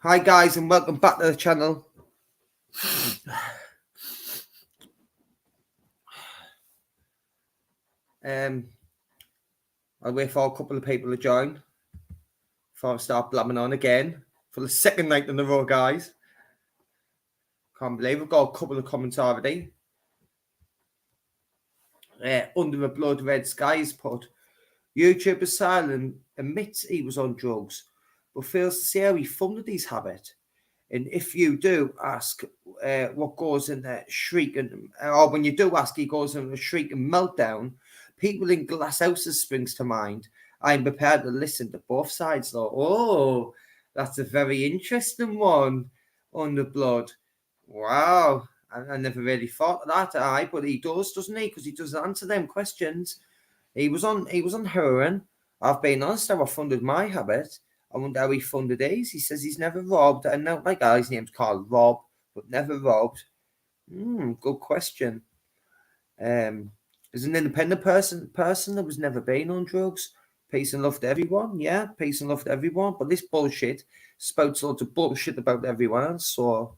Hi guys and welcome back to the channel. I'll wait for a couple of people to join before I start blabbing on again for the second night in a row, guys. Can't believe we've got a couple of comments already. Under the blood red skies put, YouTube Asylum admits he was on drugs, but fails to see how he funded his habit. And if you do ask what goes in that shrieking, or when you do ask, he goes in a shrieking meltdown, people in glass houses springs to mind. I'm prepared to listen to both sides, though. Oh, that's a very interesting one on the blood. Wow. I never really thought of that, but he does, doesn't he? Because he does answer them questions. He was on heroin. I've been honest, how I funded my habit. I wonder how he funded his. He says he's never robbed. And now my guy's name's called Rob, but never robbed. Good question. As an independent person that was never been on drugs. Peace and love to everyone. Yeah, peace and love to everyone. But this bullshit spouts loads of bullshit about everyone else. So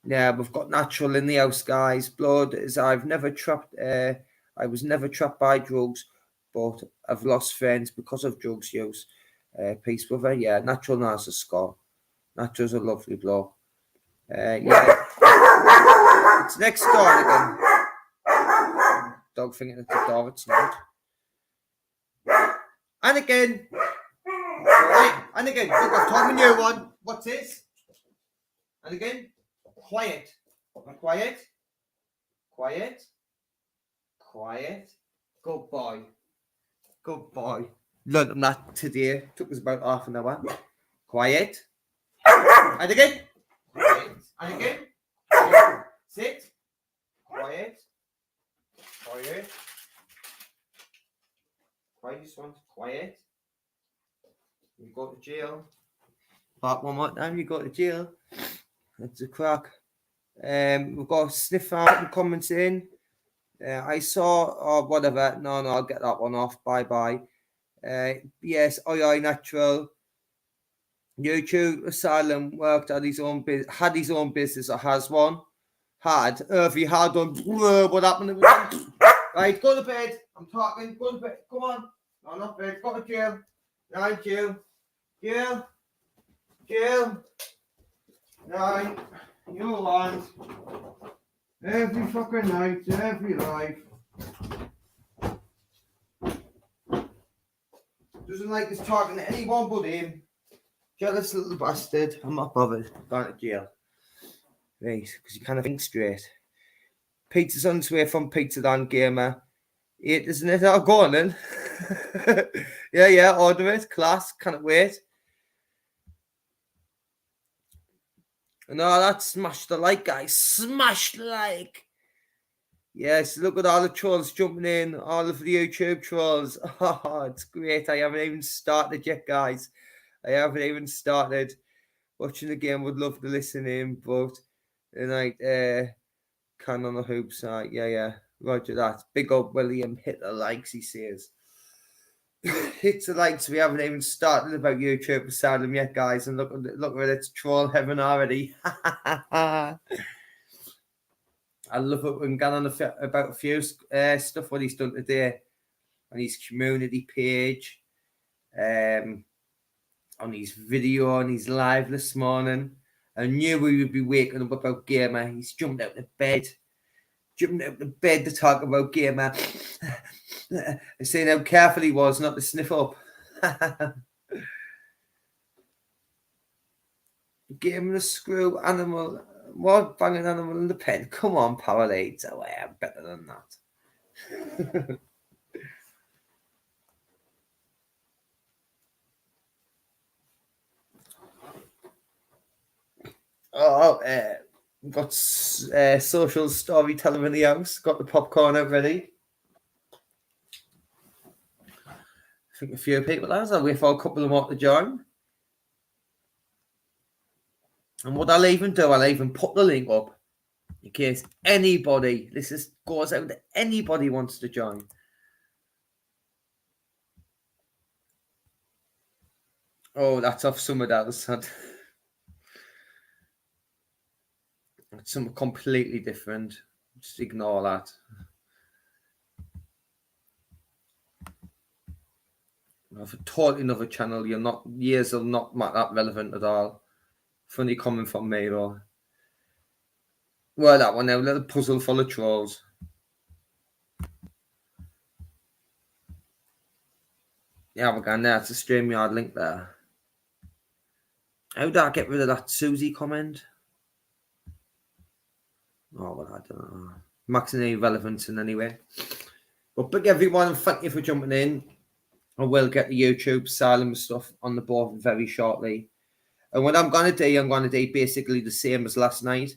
yeah, we've got natural in the house, guys. Blood is I've never trapped. I was never trapped by drugs, but I've lost friends because of drugs use. Peace, brother. Yeah, natural nurse a score. Natural's a lovely blow. Yeah, it's next door again. Dog thinking it's a door. It's not. And again. Right. And again. Look, I've told me a new one. What's this? And again. Quiet. Quiet. Quiet. Quiet. Good boy. Good boy. Learned that today. Took us about half an hour. Quiet. And again. Quiet. And again. Quiet. Sit. Quiet. Quiet. Quiet, this one. Quiet. You go to jail. Back one more time, you go to jail. That's a crack. We've got a sniff out and comments in. I saw, or whatever. No, I'll get that one off. Bye. Yes, oi, natural. YouTube Asylum worked at his own had his own business or has one. Had. If he had one, what happened? Right, go to bed. I'm talking. Go to bed. Come on. No, not bed. Go to jail. Right, jail. Right. You want every fucking night, every life. Doesn't like us talking to anyone but him. Jealous little bastard. I'm not bothered. Going to jail. Right, because you kind of think straight. Pizza's on its way from Pizza Dan Gamer. It isn't it? Oh, go on then. yeah, order it. Class. Can't wait. No, that's smash the like, guys. Smash the like. Yes, look at all the trolls jumping in. All of the YouTube trolls. Oh, it's great. I haven't even started yet, guys. I haven't even started. Watching the game, would love to listen in, but tonight, can on the hoop side. Yeah. Roger that. Big up William. Hit the likes, he says. Hit the likes. We haven't even started about YouTube Asylum yet, guys. And look at it. It's troll heaven already. I love it when going on about a few stuff what he's done today on his community page, on his video, on his live this morning. I knew we would be waking up about Gamer. He's jumped out of bed to talk about Gamer. Saying how careful he was not to sniff up. Gamer the screw animal. What banging animal in the pen? Come on, Powerades. Oh, I am better than that. Got social storyteller in the house. Got the popcorn out ready. I think a few people has. I'll wait for a couple of more to join. And what I'll even do, I'll even put the link up in case anybody, goes out to anybody wants to join. Oh, that's off some of that. It's something completely different. Just ignore that. Of a totally another channel, years are not that relevant at all. Funny comment from me though. Well, that one now, a little puzzle full of trolls. Yeah, we're going there. It's a StreamYard link there. How do I get rid of that Susie comment? Oh, well, I don't know. Maxing any relevance in any way. But big everyone, and thank you for jumping in. I will get the YouTube Asylum stuff on the board very shortly. And what I'm going to do basically the same as last night.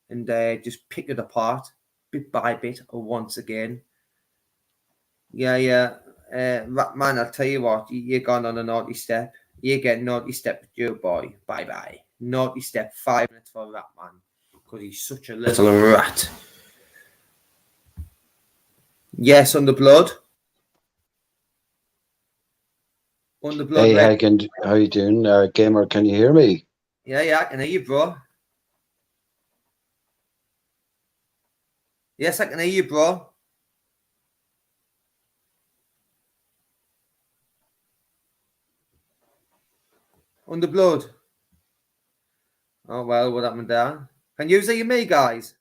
And just pick it apart, bit by bit, once again. Yeah. Man, I'll tell you what, you're gone on a naughty step. You get naughty step with your boy. Bye-bye. Naughty step, 5 minutes for that man. Because he's such a little rat. Yes, on the blood. On the blood. Hey, Hagen, how you doing? Gamer, can you hear me? Yeah, I can hear you, bro. Yes, I can hear you, bro. On the blood. Oh, well, what happened there? Can you hear me, guys?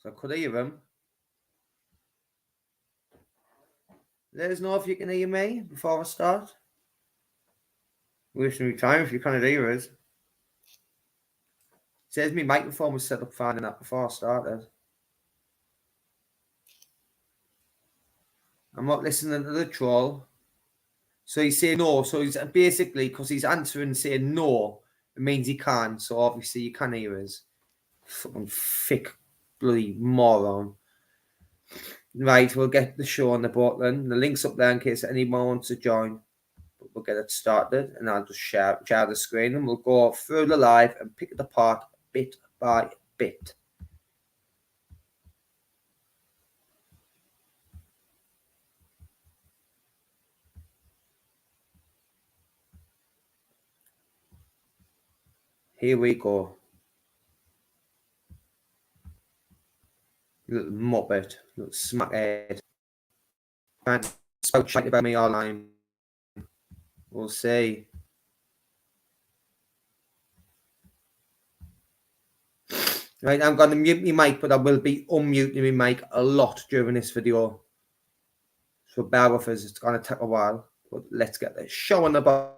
So I could hear him. Let us know if you can hear me before I start. Wasting your time if you can't hear us. It says my microphone was set up fine and that before I started. I'm not listening to the troll. So he's saying no. So he's basically, because he's answering saying no, it means he can. So obviously you can hear us. Fucking thick bloody moron. Right, we'll get the show on the board then. The link's up there in case anyone wants to join. But we'll get it started and I'll just share the screen and we'll go through the live and pick it apart bit by bit. Here we go. Little muppet, little smackhead. Can't spout shit about me online. We'll see. Right, I'm going to mute my mic, but I will be unmuting my mic a lot during this video. So bear with us, it's going to take a while. But let's get the show on the bar.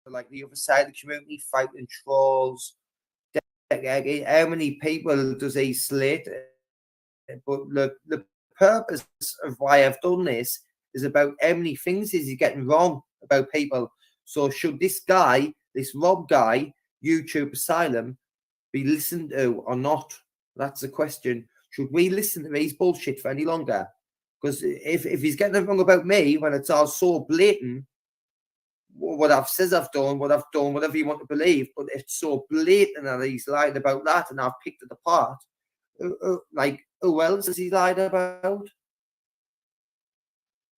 Like the other side of the community fighting trolls. How many people does he slate? But the purpose of why I've done this is about how many things is he getting wrong about people. So should this guy, this Rob guy, YouTube Asylum, be listened to or not? That's the question. Should we listen to his bullshit for any longer? Because if he's getting it wrong about me when it's all so blatant, what I've said I've done, whatever you want to believe, but it's so blatant that he's lied about that and I've picked it apart. Like, who else has he lied about?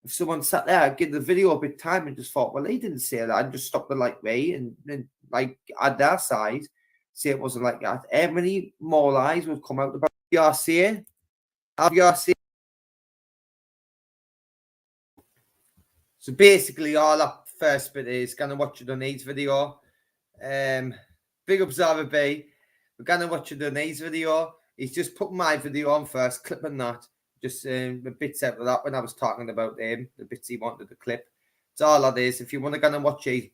If someone sat there, give the video a bit of time and just thought, well, he didn't say that, and just stop the like way and like at their side, say it wasn't like that. How many more lies would come out about YRC? So basically, all that first bit is gonna watch the needs video. Big Observer B, we're gonna watch the needs video. He's just put my video on first, clipping that. Just the bits out of that when I was talking about him, the bits he wanted to clip. It's all that is. If you want to go and watch his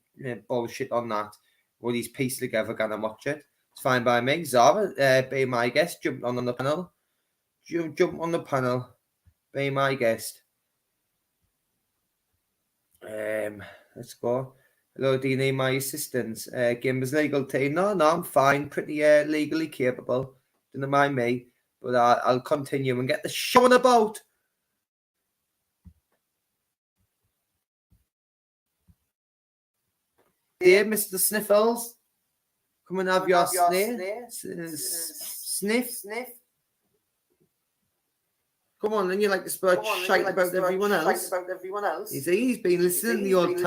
bullshit on that, what he's pieced together, gonna watch it. It's fine by me. Zara, be my guest. Jump on the panel. Jump on the panel. Be my guest. Let's go. Hello, do you need my assistance? Gimber's legal team. No, I'm fine. Pretty legally capable. Don't mind me. But I'll continue and get the show on the boat. Dear Mr. Sniffles, come and have your sniff. Sniff. Come on, then you like to spread shite about everyone else. He's been listening the odd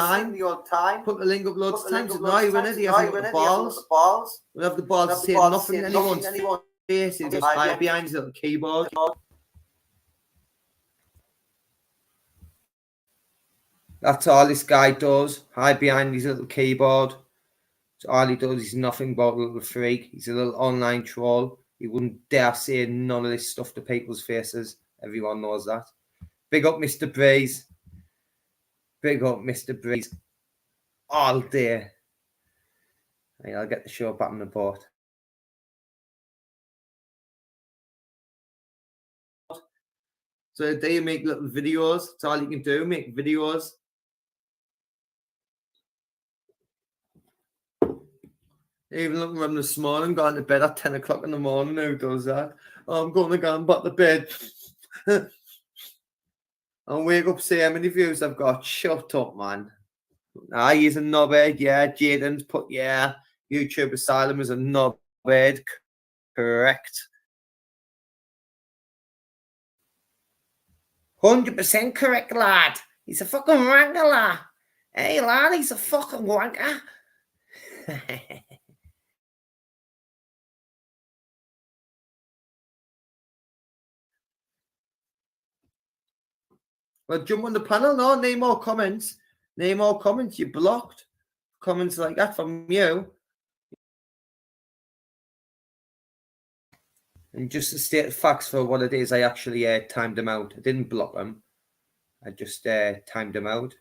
time. Put the link up loads of times. No, he hasn't got the balls. We'll have the balls to say nothing to anyone's face. He'll just hide behind his little keyboard. That's all this guy does. Hide behind his little keyboard. So all he does is nothing but a little freak. He's a little online troll. He wouldn't dare say none of this stuff to people's faces. Everyone knows that. Big up Mr. Breeze. Big up Mr. Breeze. All day. Right, I'll get the show back on the board. So do you make little videos? That's all you can do, make videos. Even looking at him this morning, going to bed at 10 o'clock in the morning. Who does that? Oh, I'm going to go and back to bed. I'll wake up, see how many views I've got. Shut up, man. Ah, he's a knobhead. Yeah, Jaden's put, yeah. YouTube Asylum is a knobhead. Correct. 100% correct, lad. He's a fucking wanker, lad. Hey, lad, he's a fucking wanker. Well, jump on the panel. No, name more comments. Name more comments. You're blocked. Comments like that from you. And just to state facts for what it is, I actually timed them out. I didn't block them. I just timed them out.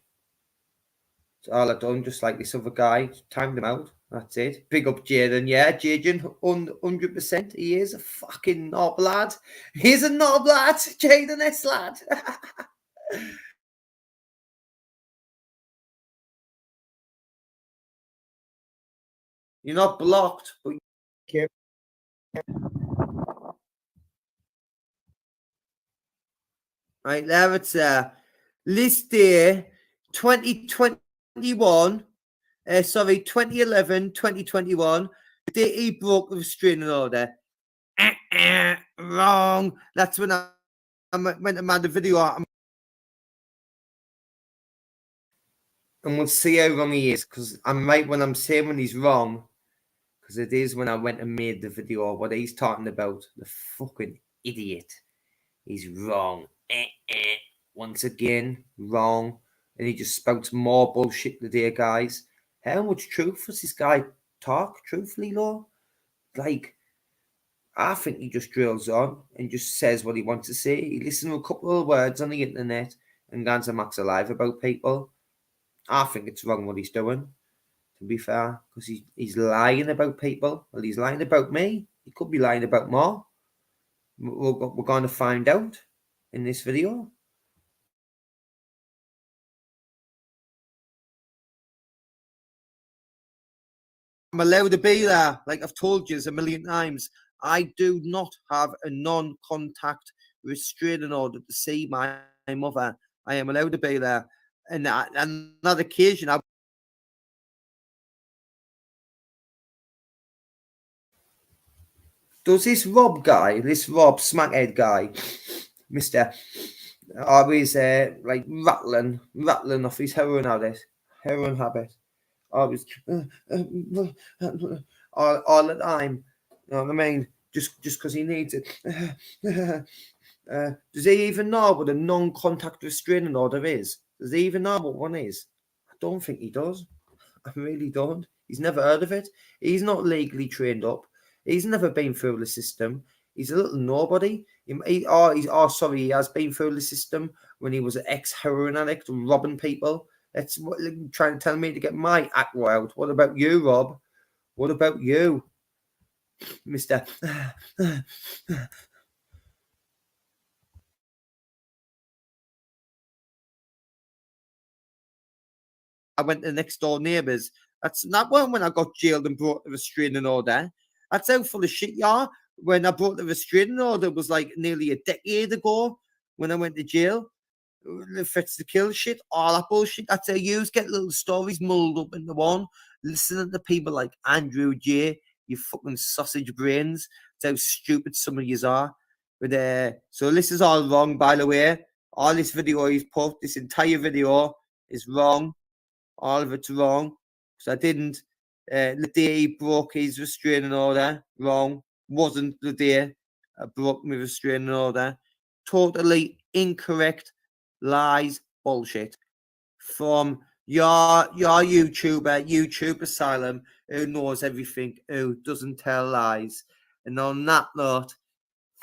That's all I've done, just like this other guy. Timed them out. That's it. Big up Jaden. Yeah, Jaden, 100%. He is a fucking knob lad. He's a knob lad. Jaden S lad. You're not blocked, but you right there. It's list day 2021. 2011, 2021. The day he broke the restraining order. Wrong. That's when I went and made the video out. And we'll see how wrong he is, because I'm right when I'm saying when he's wrong, because it is when I went and made the video what he's talking about. The fucking idiot. He's wrong. Once again, wrong. And he just spouts more bullshit today, guys. How much truth does this guy talk, truthfully, though? Like, I think he just drills on and just says what he wants to say. He listens to a couple of words on the internet and goes and Max Alive about people. I think it's wrong what he's doing, to be fair, because he's lying about people. Well, he's lying about me. He could be lying about more. We're going to find out in this video. I'm allowed to be there. Like I've told you a million times, I do not have a non-contact restraining order to see my mother. I am allowed to be there. And on another occasion, does this Rob guy, this Rob Smackhead guy, Mr. always like rattling off his heroin habit. Always all the time. You know what I mean? Just because he needs it. Does he even know what a non-contact restraining order is? Does he even know what one is? I don't think he does. I really don't. He's never heard of it. He's not legally trained up. He's never been through the system. He's a little nobody. He has been through the system when he was an ex-heroin addict robbing people. That's what trying to tell me to get my act wild. What about you, Rob? What about you, Mister? I went to next door neighbours. That's not when I got jailed and brought the restraining order. That's how full of shit you are. When I brought the restraining order, it was like nearly a decade ago when I went to jail. The fits to kill shit, all that bullshit. That's how you get little stories mulled up into one. Listening to people like Andrew J, you fucking sausage brains. That's how stupid some of yous are. But so this is all wrong, by the way. All this video he's put, this entire video is wrong. All of it's wrong. So I didn't. The day he broke his restraining order, wrong. Wasn't the day I broke my restraining order. Totally incorrect lies, bullshit. From your YouTuber, YouTube Asylum, who knows everything, who doesn't tell lies. And on that note,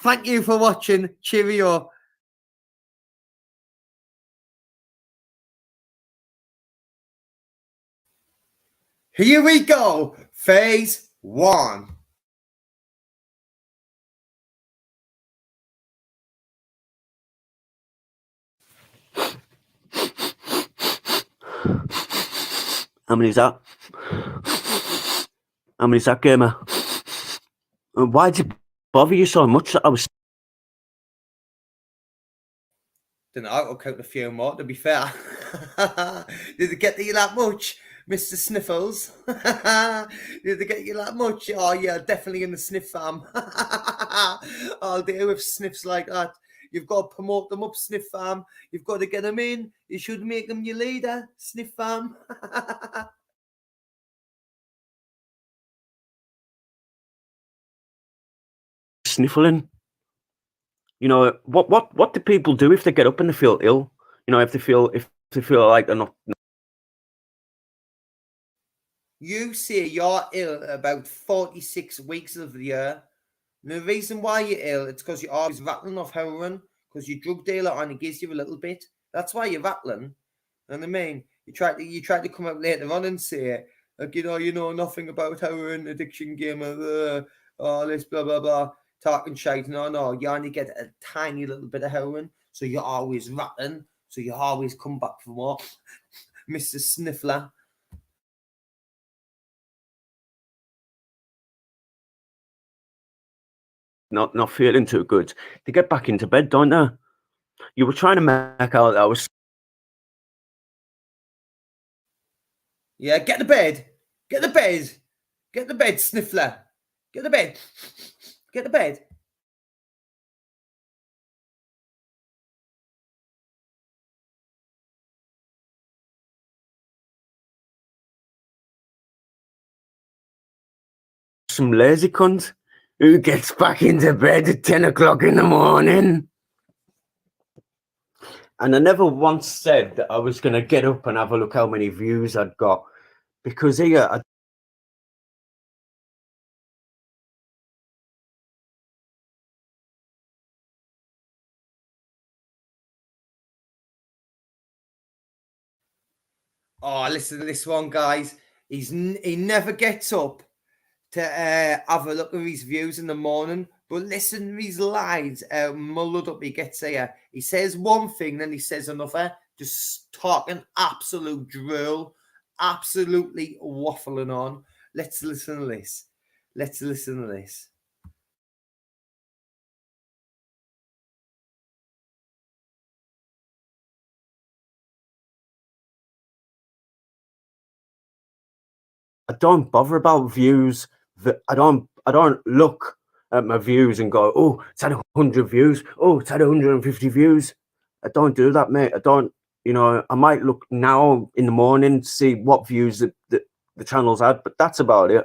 thank you for watching. Cheerio. Here we go. Phase 1. How many's that? How many's that, gamer? Why did it bother you so much that I was... Don't know, I'll count a few more, to be fair. Did it get to you that much, Mr. Sniffles? Did it get you that much? Oh, yeah, definitely in the sniff farm. I'll deal with sniffs like that. You've got to promote them up, sniff farm. You've got to get them in. You should make them your leader, sniff farm. Sniffling? You know, what do people do if they get up and they feel ill? You know, if they feel like they're not... You say you're ill about 46 weeks of the year. And the reason why you're ill, it's because you're always rattling off heroin, because your drug dealer only gives you a little bit. That's why you're rattling. You know what I mean? You try to come out later on and say, like, you know nothing about heroin addiction, gamer, all this blah blah blah, talking shite. No, you only get a tiny little bit of heroin, so you're always rattling, so you always come back for more, Mr. Sniffler. Not feeling too good. They get back into bed, don't they? You were trying to make out that I was... Yeah, get the bed. Get the bed. Get the bed, Sniffler. Get the bed. Get the bed. Some lazy cunt who gets back into bed at 10 o'clock in the morning. And I never once said that I was going to get up and have a look how many views I'd got. Because here, Oh, listen to this one, guys. He never gets up to have a look at his views in the morning. But listen to his lines, mulled up he gets here. He says one thing, then he says another. Just talking absolute drill. Absolutely waffling on. Let's listen to this. Let's listen to this. I don't bother about views. I don't look at my views and go, oh, it's had 100 views. Oh, it's had 150 views. I don't do that, mate. I don't, you know, I might look now in the morning to see what views the channel's had, but that's about it.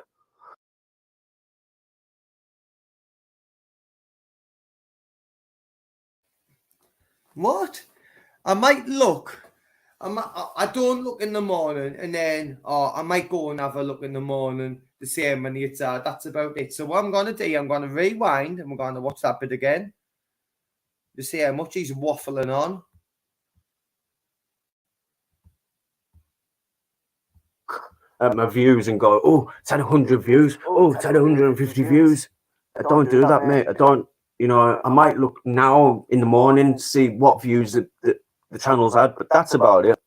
What? I might look. I don't look in the morning, and then I might go and have a look in the morning to see how many it's had. That's about it. So what I'm going to do, I'm going to rewind and we're going to watch that bit again to see how much he's waffling on. At my views and go, oh, it's had 100 views. Oh, it's had 150 views. I don't do that, mate. I don't, you know, I might look now in the morning to see what views the channel's had, but that's about it.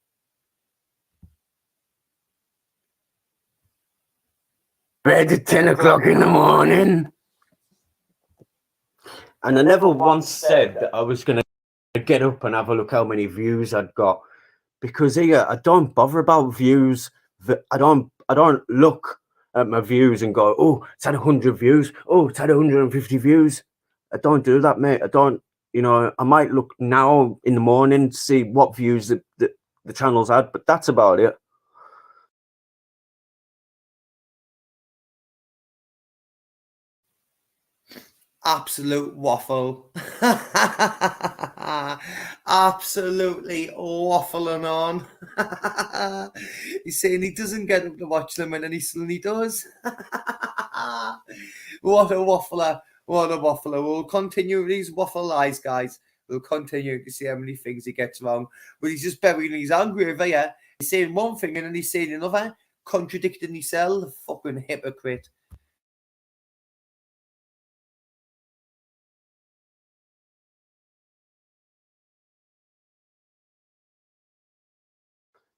Bed at 10 o'clock in the morning. And I never once said that I was going to get up and have a look how many views I'd got. Because here, I don't bother about views. I don't look at my views and go, oh, it's had 100 views. Oh, it's had 150 views. I don't do that, mate. I don't, I might look now in the morning to see what views the channel's had, but that's about it. Absolute waffle. Absolutely waffling on. He's saying he doesn't get up to watch them and then he suddenly does. What a waffler. What a waffler. We'll continue with these waffle lies, guys. We'll continue to see how many things he gets wrong. But he's just burying his anger over here. He's saying one thing and then he's saying another, contradicting himself. The fucking hypocrite.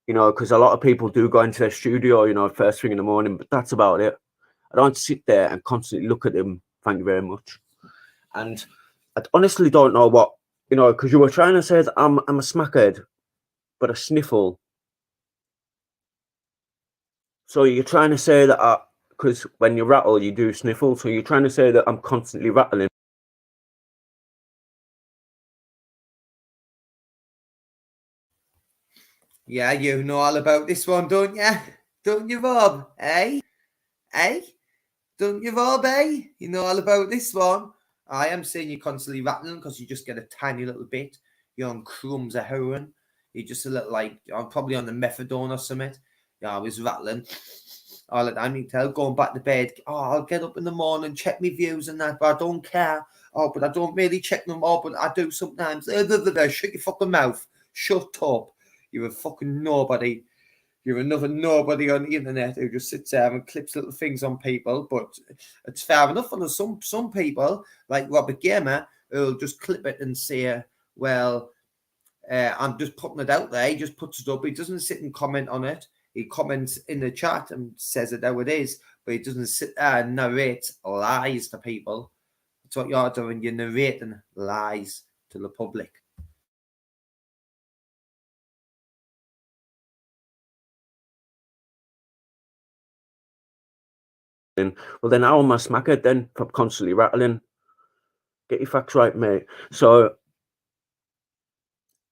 Because a lot of people do go into their studio, first thing in the morning, but that's about it. I don't sit there and constantly look at them. Thank you very much. And I honestly don't know what, because you were trying to say that I'm a smackhead, but I sniffle. So you're trying to say that because when you rattle, you do sniffle. So you're trying to say that I'm constantly rattling. Yeah, you know all about this one, don't you? Don't you, Rob? Eh? Eh? Don't you, Rob, eh? You know all about this one. I am saying you're constantly rattling because you just get a tiny little bit. You're on crumbs of heroin. You're just a little like, I'm probably on the methadone or something. Yeah, I was rattling all the time. You can tell, going back to bed. Oh, I'll get up in the morning, check my views and that, but I don't care. Oh, but I don't really check them all, but I do sometimes. Shut your fucking mouth. Shut up. You're a fucking nobody. You're another nobody on the internet who just sits there and clips little things on people. But it's fair enough. And there's some people, like Robert Gamer, who'll just clip it and say, well, I'm just putting it out there. He just puts it up. He doesn't sit and comment on it. He comments in the chat and says it how it is. But he doesn't sit there and narrate lies to people. That's what you're doing. You're narrating lies to the public. Well, then how am I smackhead then? If I'm constantly rattling. Get your facts right, mate. So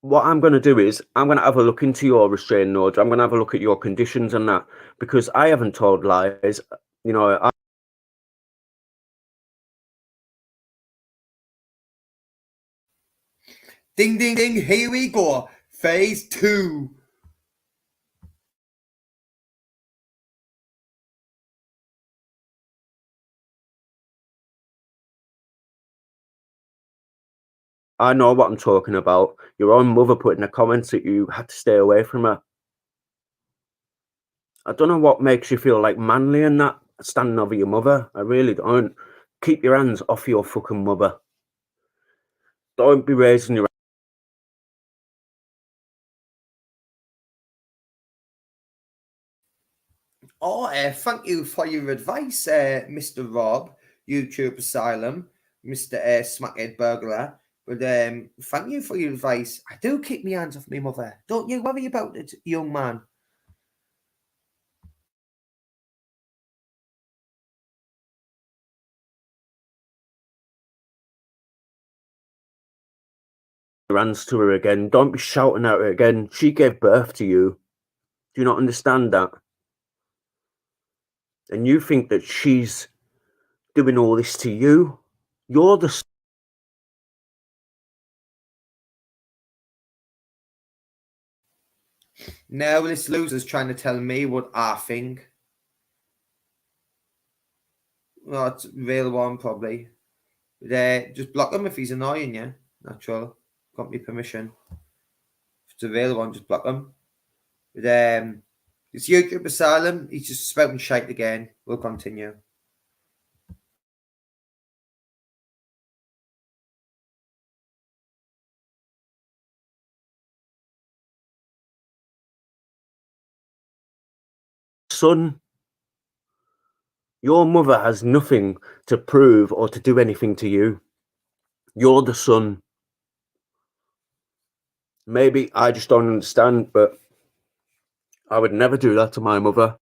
what I'm going to do is I'm going to have a look into your restraining order. I'm going to have a look at your conditions and that, because I haven't told lies. Ding, ding, ding. Here we go. Phase 2. I know what I'm talking about. Your own mother put in the comments that you had to stay away from her. I don't know what makes you feel like manly and that, standing over your mother. I really don't. Keep your hands off your fucking mother. Don't be raising your... Oh, thank you for your advice, Mr. Rob, YouTube Asylum, Mr. Smackhead Burglar. But thank you for your advice. I do keep my hands off my mother. Don't you worry about it, young man. hands to her again. Don't be shouting at her again. She gave birth to you. Do you not understand that? And you think that she's doing all this to you? You're the... Now this loser's trying to tell me what I think. Well, it's a real one, probably. But, just block him if he's annoying you. Natural. Got me permission. If it's a real one, just block him. But, it's YouTube Asylum. He's just spouting shite again. We'll continue. Son, your mother has nothing to prove or to do anything to you. You're the son. Maybe I just don't understand, but I would never do that to my mother.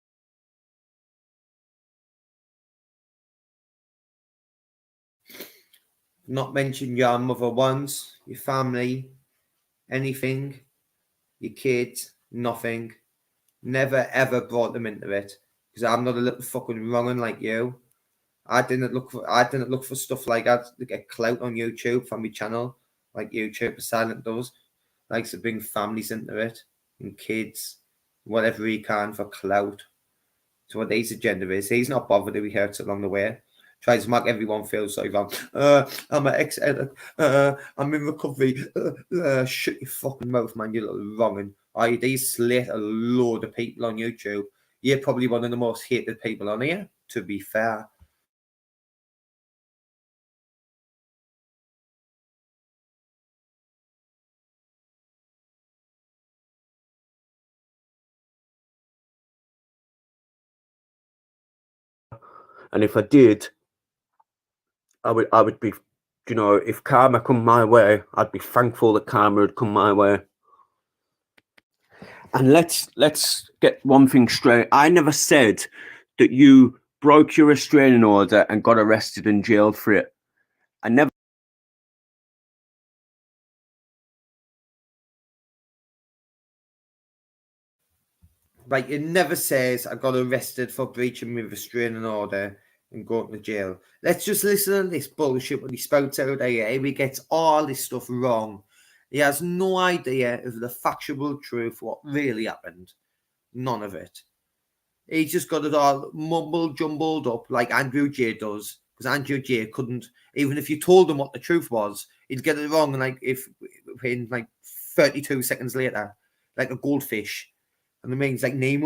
not mention your mother once, your family, anything, your kids, nothing. Never ever brought them into it because I'm not a little fucking wrong'un like you. I didn't look for stuff like that to get clout on YouTube from my channel, like YouTube Asylum does. Likes to bring families into it and kids, whatever he can for clout. So what his agenda is, he's not bothered if he hurts along the way. Tries to make everyone feel sorry for him. I'm an ex-addict. I'm in recovery. Shut your fucking mouth, man, you little wrong'un. They slate a load of people on YouTube. You're probably one of the most hated people on here, to be fair. And if I did, I would be, you know, if karma come my way, I'd be thankful that karma had come my way. And let's get one thing straight. I never said that you broke your restraining order and got arrested and jailed for it. I never. Right, it never says I got arrested for breaching my restraining order and going to jail. Let's just listen to this bullshit when he spouts out here. He gets all this stuff wrong. He has no idea of the factual truth, what really happened. None of it. He's just got it all mumbled, jumbled up like Andrew J does. Because Andrew J couldn't, even if you told him what the truth was, he'd get it wrong. And like if in like 32 seconds later, like a goldfish. And the means like name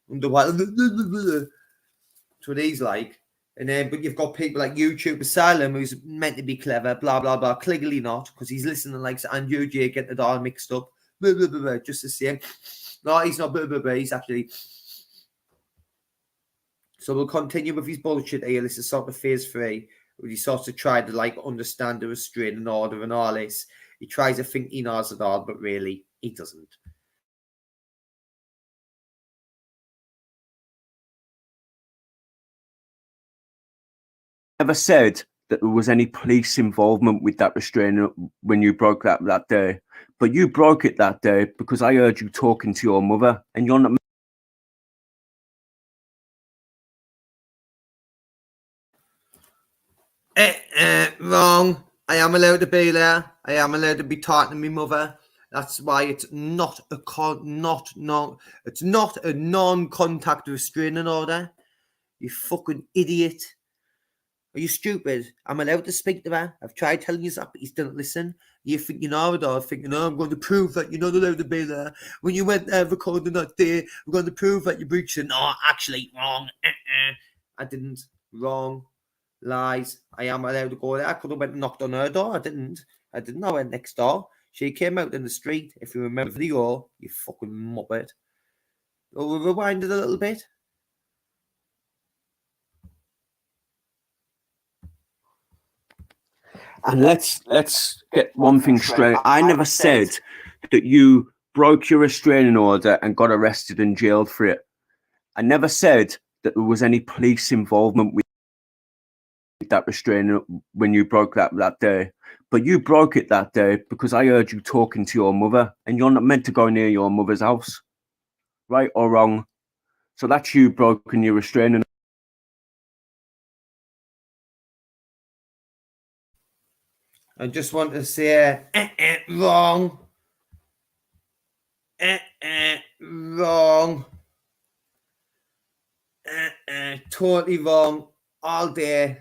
underwater. That's what he's like. And then, but you've got people like YouTube Asylum who's meant to be clever, blah blah blah. Clearly not, because he's listening like Andrew J getting it all mixed up. Blah, blah, blah, blah, just the same. No, he's not. Blah, blah, blah, he's actually. So we'll continue with his bullshit here. This is sort of phase 3, where he sort of tried to like understand the restraining order and all this. He tries to think he knows it all, but really he doesn't. Never said that there was any police involvement with that restraining when you broke that day. But you broke it that day because I heard you talking to your mother, and you're not. Wrong. I am allowed to be there. I am allowed to be talking to my mother. That's why it's not a it's not a non-contact restraining order. You fucking idiot. Are you stupid? I'm allowed to speak to her. I've tried telling you that, but you didn't listen. You think you know it all, thinking, oh, I'm going to prove that you're not allowed to be there. When you went there recording that day, I'm going to prove that you breached it. No, actually, wrong. I didn't. Wrong. Lies. I am allowed to go there. I could have went and knocked on her door. I didn't. I went next door. She came out in the street. If you remember the video, you fucking muppet. We'll rewind it a little bit. And let's get one thing straight. I never said that you broke your restraining order and got arrested and jailed for it. I never said that there was any police involvement with that restraining when you broke that day. But you broke it that day because I heard you talking to your mother, and you're not meant to go near your mother's house, right or wrong. So that's you broken your restraining. I just want to say wrong. Wrong. Totally wrong. All day.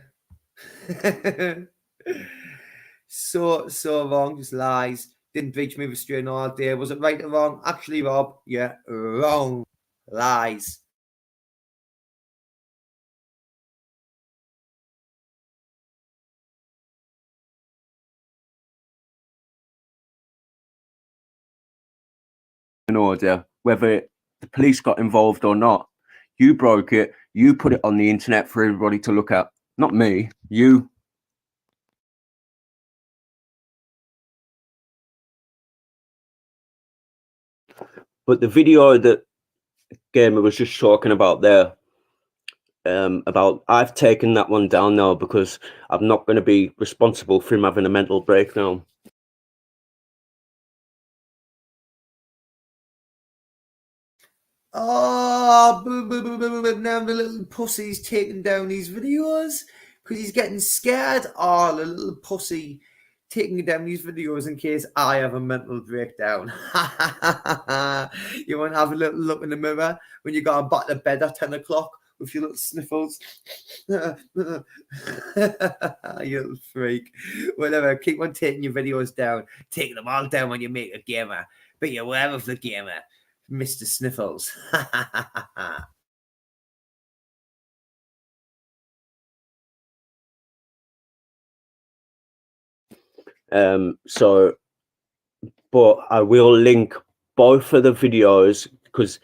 so wrong. Just lies. Didn't breach me restraining all day. Was it right or wrong? Actually, Rob, yeah, wrong. Lies. Order, whether the police got involved or not. You broke it. You put it on the internet for everybody to look at. Not me. You. But the video that Gamer was just talking about there, about I've taken that one down now because I'm not going to be responsible for him having a mental breakdown. Oh, boo, boo, boo, boo, boo, boo. Now the little pussy's taking down these videos because he's getting scared. Oh, the little pussy taking down these videos in case I have a mental breakdown. You want to have a little look in the mirror when you got back to bed at 10 o'clock with your little sniffles? You little freak. Whatever, keep on taking your videos down. Take them all down when you make a gamer. Be aware of the gamer. Mr. Sniffles. So, but I will link both of the videos because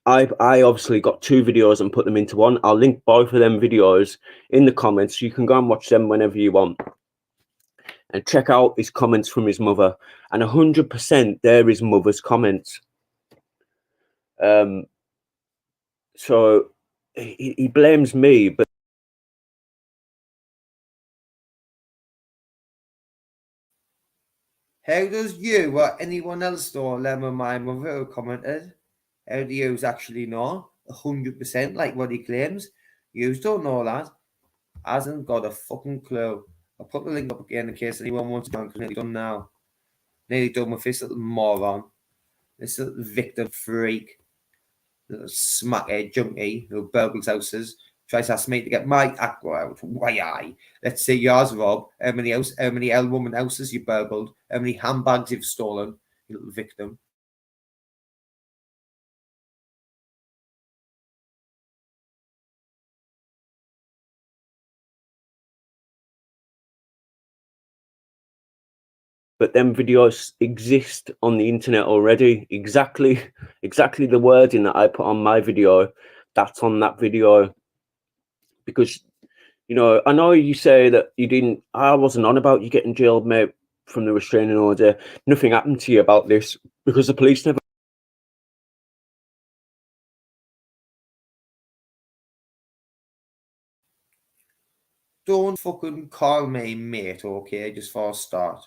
I obviously got 2 videos and put them into one. I'll link both of them videos in the comments. You can go and watch them whenever you want. And check out his comments from his mother. And 100% they're his mother's comments. So he blames me, but how does you or anyone else know Lemon my mother commented? How do you actually know? 100% like what he claims. You don't know that. Hasn't got a fucking clue. I'll put the link up again in case anyone wants to go. Nearly done now. Nearly done with this little moron. This little victim freak. Little smackhead junkie who burgles houses. Tries to ask me to get my act out. Why I? Let's say yours, Rob. How many L woman houses you burgled? How many handbags you've stolen? You little victim. but them videos exist on the internet already. Exactly the wording that I put on my video, that's on that video. Because, you know, I know you say that I wasn't on about you getting jailed, mate, from the restraining order. Nothing happened to you about this because the police never. Don't fucking call me mate, okay? Just for a start.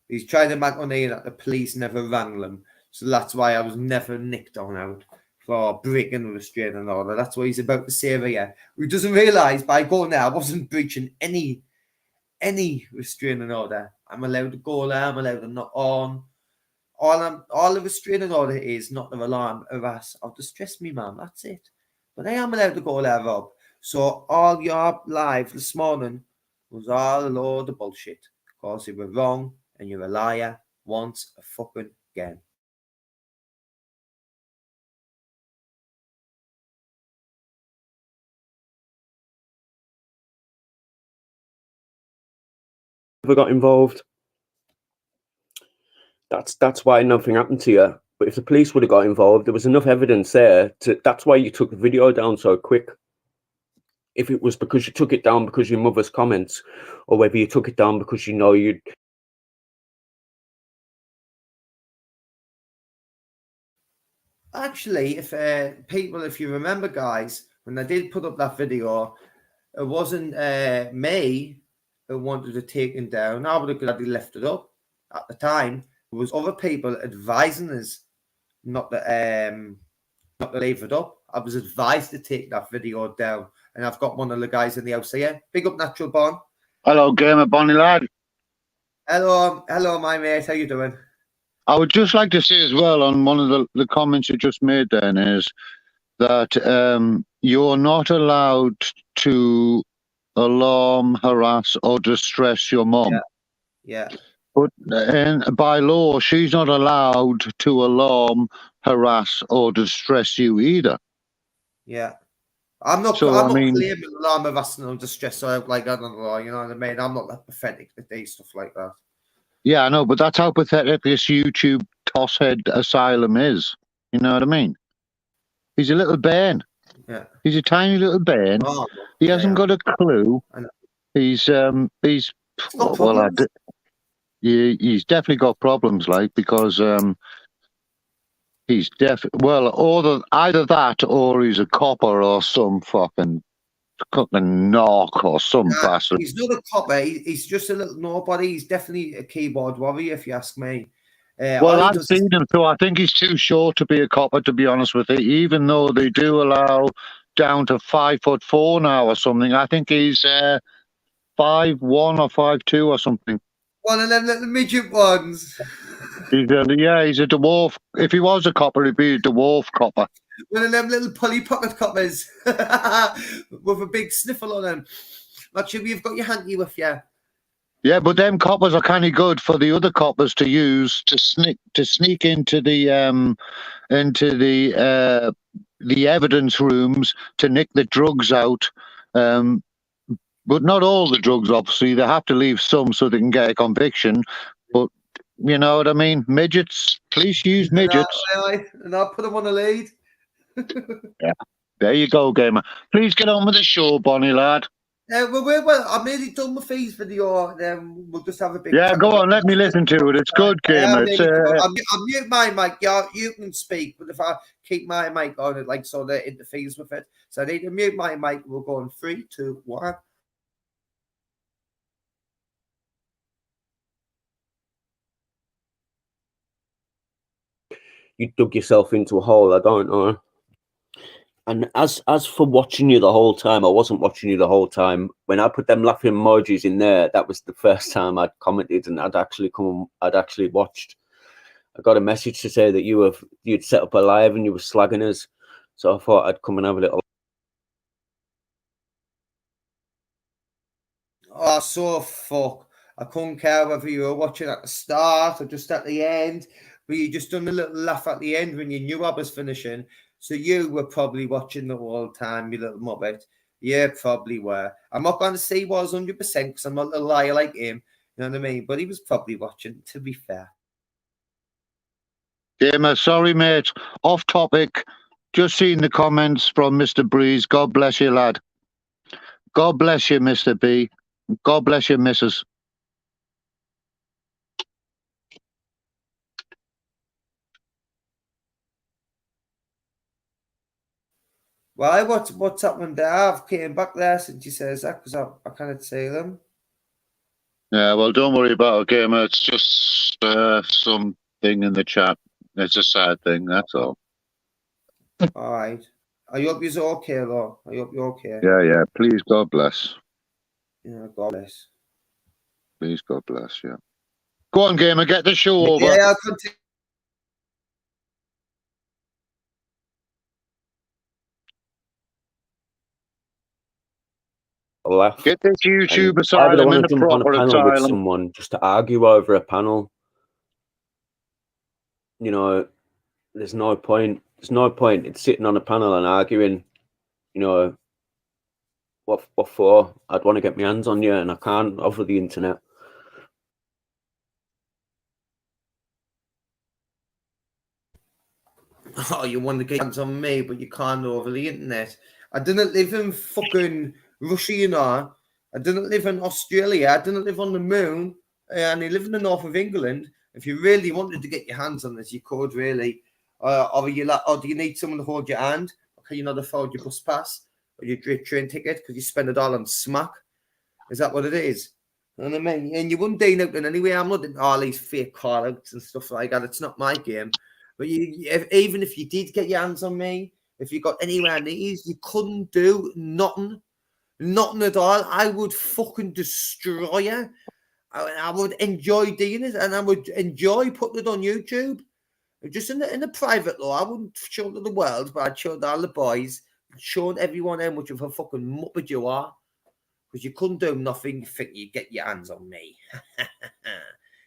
He's trying to make money that the police never rang them. So that's why I was never nicked on out for breaking the restraining order. That's what he's about to say here. He doesn't realise by going there, I wasn't breaching any restraining order. I'm allowed to go there, I'm allowed to knock on. All the restraining order is not to alarm, harass, or distress me, man. That's it. But I am allowed to go there, Rob. So all your live this morning was all a load of bullshit. Because you were wrong and you're a liar once a fucking again. Never got involved. That's why nothing happened to you. But if the police would have got involved, there was enough evidence there that's why you took the video down so quick. If it was because you took it down because of your mother's comments, or whether you took it down because you know you'd. Actually, if if you remember, guys, when I did put up that video, it wasn't me who wanted to take him down. I would have gladly left it up at the time. There was other people advising us not to leave it up. I was advised to take that video down, and I've got one of the guys in the house here. Big up, Natural Born. Hello, Gamer Bonnie lad. Hello, my mate. How you doing? I would just like to say as well on one of the comments you just made then is that you're not allowed to alarm, harass or distress your mum. Yeah. But by law, she's not allowed to alarm, harass or distress you either. Yeah. I'm not claiming alarm, harassing or distress like that on the law, you know what I mean? I'm not that pathetic to do stuff like that. Yeah, I know, but that's how pathetic this YouTube tosshead Asylum is. You know what I mean? He's a little bairn. Yeah. He's a tiny little bairn. Oh, he hasn't got a clue. He's he's definitely got problems, like, because he's either that or he's a copper or some fucking fucking knock or some bastard. He's not a copper. He's just a little nobody. He's definitely a keyboard warrior, if you ask me. All Well, he I've does is- seen him, so I think he's too short to be a copper, to be honest with you. Even though they do allow down to 5'4" now or something. I think he's 5'1" or 5'2" or something. one of them little midget ones. He's a dwarf. If he was a copper, he'd be a dwarf copper. One of them little Polly Pocket coppers with a big sniffle on them. Make sure you've got your hanky with you. Yeah, but them coppers are kind of good for the other coppers to use to sneak into the evidence rooms to nick the drugs out. But not all the drugs, obviously. They have to leave some so they can get a conviction. But you know what I mean? Midgets. Police use midgets. And I'll put them on a lead. Yeah. There you go, gamer. Please get on with the show, Bonnie lad. Well, I'm nearly done with these video. We'll just have a big. Yeah, go on. Let me listen to it. It's good, gamer. I'll mute my mic. Yeah, you can speak, but if I keep my mic on, it like sort of interferes with it. So I need to mute my mic. We'll go on 3, 2, 1. You dug yourself into a hole. I don't know. And as for watching you the whole time, I wasn't watching you the whole time. When I put them laughing emojis in there, that was the first time I'd commented and I'd actually watched. I got a message to say that you'd set up a live and you were slagging us. So I thought I'd come and have a little. Oh, so fuck. I couldn't care whether you were watching at the start or just at the end, but you just done a little laugh at the end when you knew I was finishing. So you were probably watching the whole time, you little muppet. You probably were. I'm not going to say he was 100% because I'm not a liar like him. You know what I mean? But he was probably watching, to be fair. Gamer, sorry, mate. Off topic. Just seen the comments from Mr. Breeze. God bless you, lad. God bless you, Mr. B. God bless you, Mrs. Why? What's happened there? I've came back there since you says that because I can't see them. Yeah, well, don't worry about it, gamer. It's just something in the chat. It's a sad thing, that's all. All right. I hope you're okay, though. I hope you're okay. Yeah. Please, God bless. Yeah, God bless. Please, God bless, yeah. Go on, gamer, get the show over. Yeah, I'll continue. Laugh. Get this YouTube Why would I asylum want in to a jump on a proper panel with asylum? someone just to argue over a panel? You know, there's no point. There's no point in sitting on a panel and arguing. You know, what for? I'd want to get my hands on you, and I can't over the internet. Oh, you want to get hands on me, but you can't over the internet. I didn't live in fucking Russia, you know. I didn't live in Australia. I didn't live on the moon. And I live in the north of England. If you really wanted to get your hands on this, you could really. Or do you need someone to hold your hand? Or can you not afford your bus pass or your train ticket because you spend it all on smack? Is that what it is? You know what I mean? And you wouldn't do nothing anyway. I'm not in all these fake call outs and stuff like that. It's not my game. But even if you did get your hands on me, if you got anywhere near, you couldn't do nothing. Nothing at all. I would fucking destroy you. I would enjoy doing it, and I would enjoy putting it on YouTube. Just in the private law, I wouldn't show it to the world, but I'd show it to all the boys, showing everyone how much of a fucking muppet you are. Because you couldn't do nothing, you think you get your hands on me.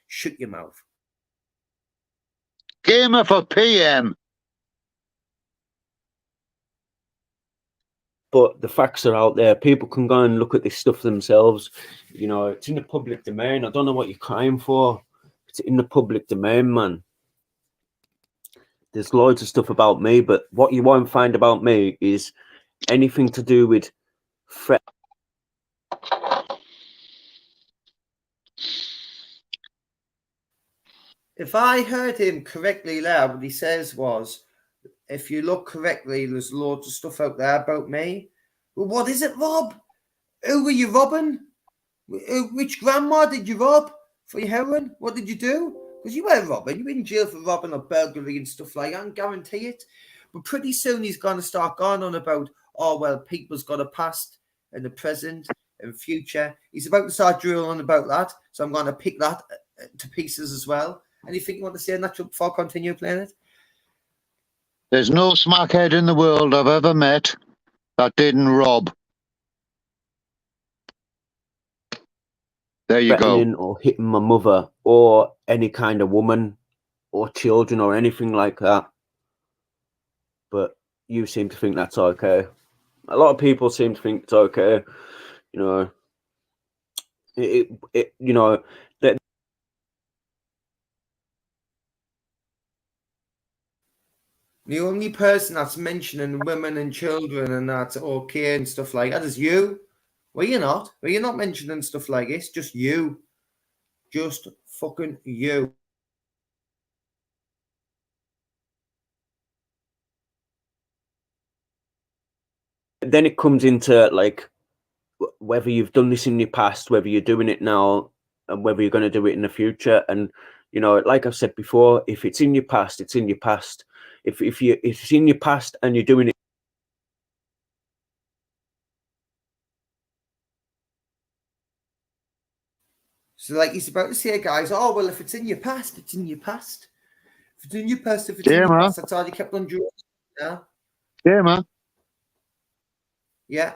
Shut your mouth. Gamer for PM. But the facts are out there. People can go and look at this stuff themselves. You know, it's in the public domain. I don't know what you're crying for. It's in the public domain, man. There's loads of stuff about me, but what you won't find about me is anything to do with threat. If I heard him correctly there, what he says was, if you look correctly, there's loads of stuff out there about me. Well, what is it, Rob? Who were you robbing? Which grandma did you rob for your heroin? What did you do? Because you weren't robbing. You were in jail for robbing or burglary and stuff like that, I can guarantee it. But pretty soon he's going to start going on about, oh, well, people's got a past and a present and future. He's about to start drilling on about that. So I'm going to pick that to pieces as well. Anything you want to say on that before I continue playing it? There's no smackhead in the world I've ever met that didn't rob. There you go. Threatening or hitting my mother or any kind of woman or children or anything like that. But you seem to think that's okay. A lot of people seem to think it's okay. You know, you know, that the only person that's mentioning women and children and that's okay and stuff like that is you. Well, you're not. Well, you're not mentioning stuff like this. Just you. Just fucking you. then it comes into like whether you've done this in your past, whether you're doing it now, and whether you're going to do it in the future. And you know, like I've said before, if it's in your past, it's in your past. If it's in your past and you're doing it. So, like he's about to say, guys, oh, well, if it's in your past, it's in your past. If it's in your past, if it's in your past, that's all he kept on doing. Yeah. Yeah, man. Yeah.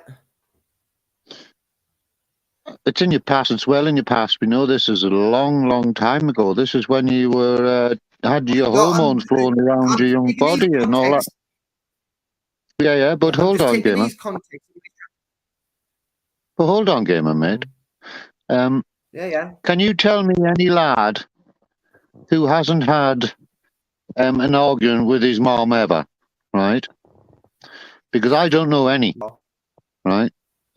It's in your past. It's well in your past. We know this is a long, long time ago. This is when you were had your hormones flowing around your young body and all that. Yeah. But hold on, gamer. But hold on, gamer, mate. Yeah. Can you tell me any lad who hasn't had an argument with his mom ever, right? Because I don't know any, right?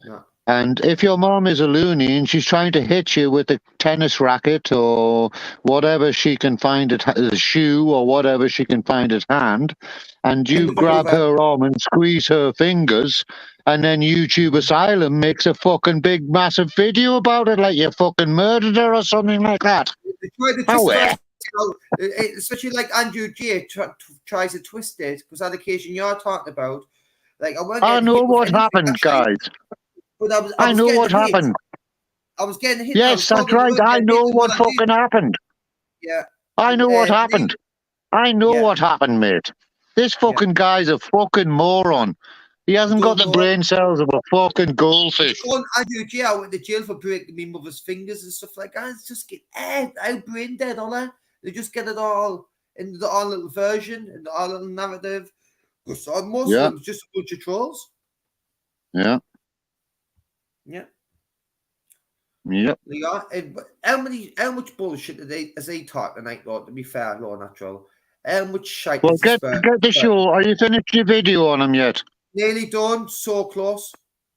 No. And if your mom is a loony and she's trying to hit you with a tennis racket or whatever she can find at a shoe or whatever she can find at hand, and you grab her arm and squeeze her fingers, and then YouTube Asylum makes a fucking big massive video about it, like you fucking murdered her or something like that. Especially like Andrew J tries to twist it, because on the occasion you're talking about, like I know what happened, guys. But I know what happened. I was getting hit. Yes, that's right. I know what fucking happened. Yeah. I know what happened. I know what happened, mate. This fucking guy's a fucking moron. He hasn't got the brain cells of a fucking goldfish. Andrew J went to jail for breaking my mother's fingers and stuff like that. It's just get out brain dead, all that. They just get it all in the all little version and the all little narrative. Most of them just a bunch of trolls. Yeah. Yeah. Yep. How much bullshit has he talked tonight, Lord? To be fair, Lord Natural. How much shite? Well, get the show. Are you finished your video on him yet? Nearly done. So close.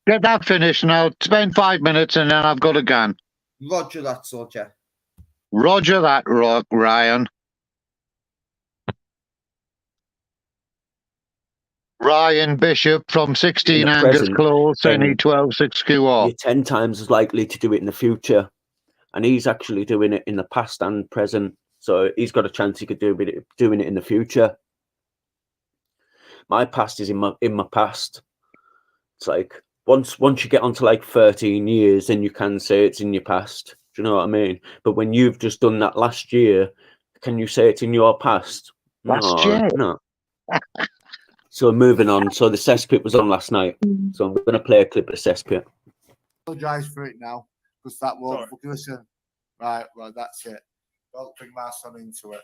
Get that finished now. Spend 5 minutes and then I've got a gun. Roger that, soldier. Roger that, Ryan. Ryan Bishop from 16 Angus Close, NE 126QR. You're 10 times as likely to do it in the future, and he's actually doing it in the past and present. So he's got a chance he could do it doing it in the future. My past is in my past. It's like once you get onto like 13 years, then you can say it's in your past. Do you know what I mean? But when you've just done that last year, can you say it's in your past? Last year? No. So moving on. So the cesspit was on last night. So I'm going to play a clip of the cesspit. Apologise for it now, because that won't listen. Right, well, that's it. Don't bring my son into it.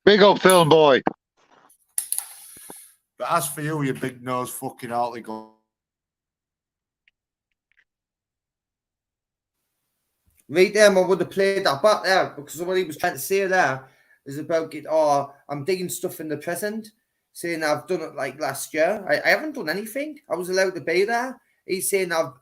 Big up film boy. But as for you, you big nose fucking Hartley. Right there, I would have played that back there, because what he was trying to say there is about it. Oh, I'm digging stuff in the present, saying I've done it like last year. I haven't done anything. I was allowed to be there. He's saying I've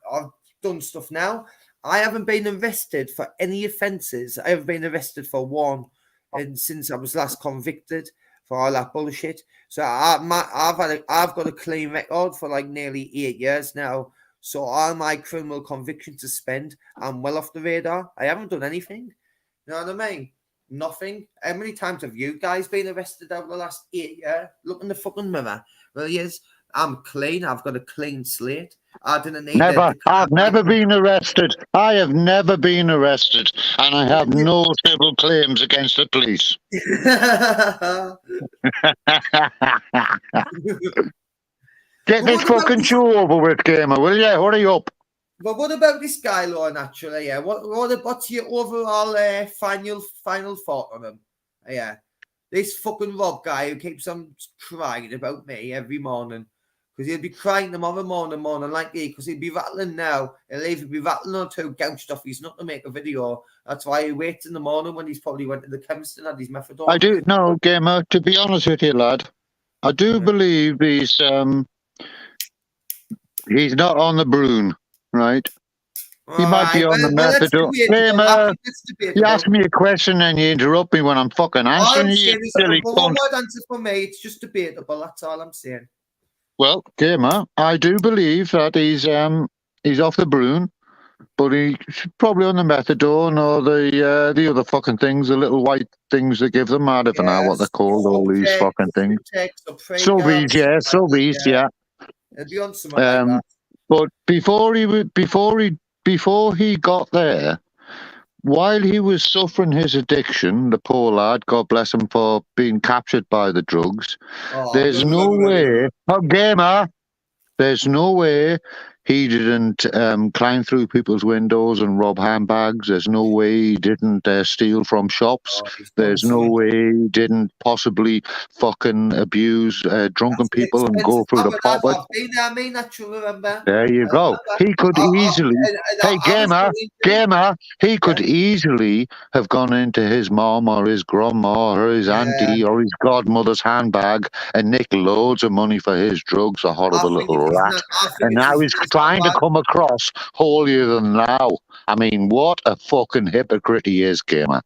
done stuff now. I haven't been arrested for any offences. I have been arrested for one, and since I was last convicted for all that bullshit. So I've got a clean record for like nearly 8 years now. So all my criminal convictions suspend. I'm well off the radar. I haven't done anything. You know what I mean? Nothing. How many times have you guys been arrested over the last 8 years? Look in the fucking mirror. Well, yes, I'm clean. I've got a clean slate. I didn't need Never. I've never been arrested. I have never been arrested, and I have no civil claims against the police. Get this fucking show over with, gamer, will you? Hurry up. But what about this guy, Lauren, actually? Yeah. What's your overall final thought on him? Yeah. This fucking Rob guy who keeps on crying about me every morning. Because he'll be crying tomorrow morning like me, because he'll be rattling now. He'll either be rattling or two gouged off his nut to make a video. That's why he waits in the morning when he's probably went to the chemist and had his methadone. I do, no, gamer, to be honest with you, lad, I do believe he's not on the Broon, right? He might be on the methadone. Gamer, you ask me a question and you interrupt me when I'm fucking answering you. One word answer for me, it's just debatable, that's all I'm saying. Well, gamer, I do believe that he's off the Broon, but he's probably on the methadone or the other fucking things, the little white things they give them. I don't know what they're called, all these fucking things. Subbies, yeah. It'll be on something like that. But before he got there, while he was suffering his addiction, the poor lad, God bless him for being captured by the drugs, there's no way, gamer, there's no way he didn't climb through people's windows and rob handbags. There's no way he didn't steal from shops. There's no way he didn't possibly fucking abuse drunken people and go through the poppet. There you go. He could easily, hey, gamer, he could easily have gone into his mom or his grandma or his auntie or his godmother's handbag and nicked loads of money for his drugs, a horrible little rat. And now he's trying to come across holier than thou. I mean, what a fucking hypocrite he is, gamer.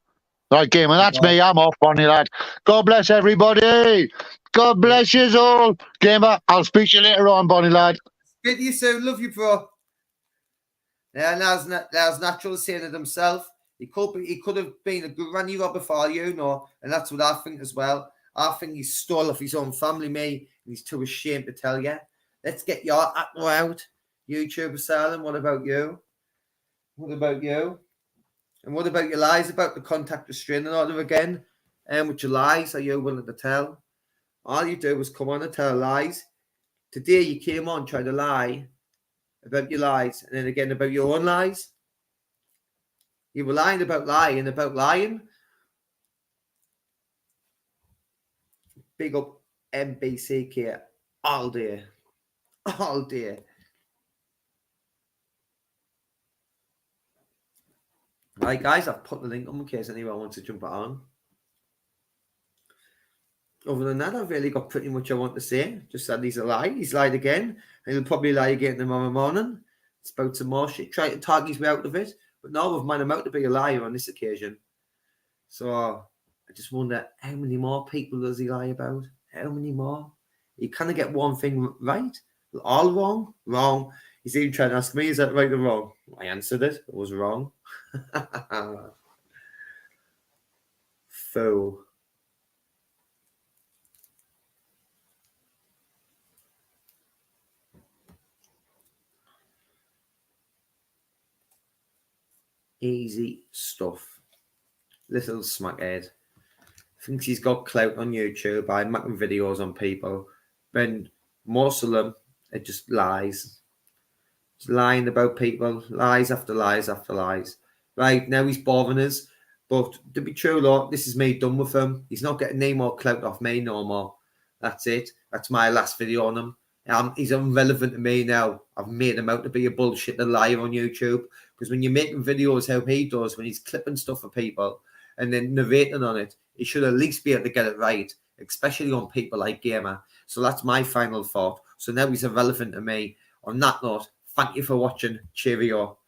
Right, gamer, that's me. I'm off, Bonnie lad. God bless everybody. God bless you all. Gamer, I'll speak to you later on, Bonnie lad. Speak to you soon. Love you, bro. Yeah, that's natural saying it himself. He could have been a granny robber for you know, and that's what I think as well. I think he stole off his own family, mate, and he's too ashamed to tell you. Let's get your act out. YouTube Asylum, what about you? What about you? And what about your lies about the contact restraining order again? And with your lies, are you willing to tell? All you do is come on and tell lies. Today you came on trying to lie about your lies, and then again about your own lies. You were lying about lying. Big up MBCK all day. All day. Right, guys, I've put the link on in case anyone wants to jump on. Other than that, I've really got pretty much I want to say. Just that he's a lie. He's lied again. And he'll probably lie again tomorrow morning. It's about some more shit. Try to talk his way out of it. But no, we've made him out to be a liar on this occasion. So I just wonder, how many more people does he lie about? How many more? He kind of get one thing right. All wrong? Wrong. He's even trying to ask me, is that right or wrong? I answered it. It was wrong. Fool. Easy stuff. Little smackhead. Thinks he's got clout on YouTube by making videos on people. When most of them are just lies. Just lying about people. Lies after lies after lies. Right, now he's bothering us. But to be true, Lord, this is me done with him. He's not getting any more clout off me no more. That's it. That's my last video on him. He's irrelevant to me now. I've made him out to be a bullshit liar on YouTube. Because when you're making videos how he does, when he's clipping stuff for people and then narrating on it, he should at least be able to get it right, especially on people like Gamer. So that's my final thought. So now he's irrelevant to me. On that note, thank you for watching. Cheerio.